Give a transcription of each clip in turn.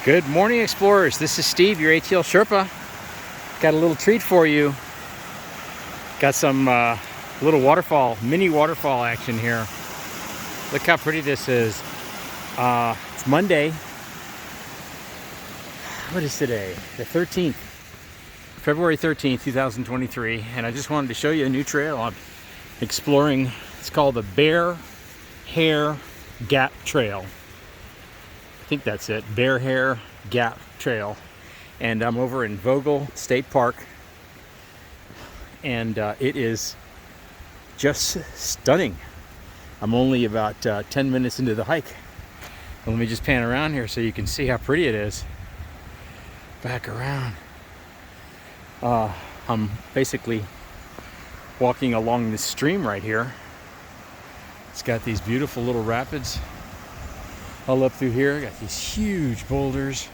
Good morning, explorers. This is Steve, your ATL Sherpa. Got a little treat for you. Got some little waterfall, mini waterfall action here. Look how pretty this is. It's Monday. What is today? The 13th. February 13th, 2023. And I just wanted to show you a new trail I'm exploring. It's called the Bear Hair Gap Trail. I think that's it, Bear Hair Gap Trail. And I'm over in Vogel State Park. And it is just stunning. I'm only about 10 minutes into the hike. And let me just pan around here so you can see how pretty it is. Back around. I'm basically walking along this stream right here. It's got these beautiful little rapids all up through here. Got these huge boulders,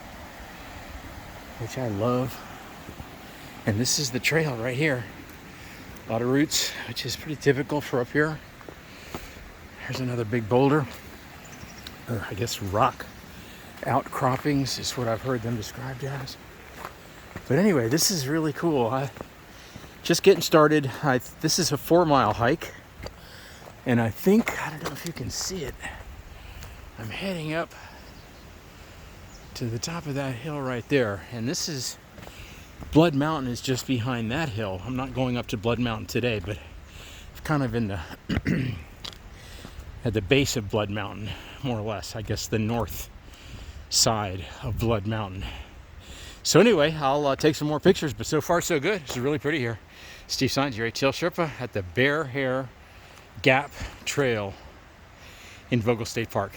which I love. And this is the trail right here. A lot of roots, which is pretty typical for up here. Here's another big boulder, or I guess rock outcroppings is what I've heard them described as. But anyway, this is really cool. Just getting started. This is a 4-mile hike, and I don't know if you can see it, I'm heading up to the top of that hill right there. And this is, Blood Mountain is just behind that hill. I'm not going up to Blood Mountain today, but kind of in the, at the base of Blood Mountain, more or less. I guess the north side of Blood Mountain. So anyway, I'll take some more pictures, but so far so good. It's really pretty here. Steve Signs, your ATL Sherpa at the Bear Hair Gap Trail in Vogel State Park.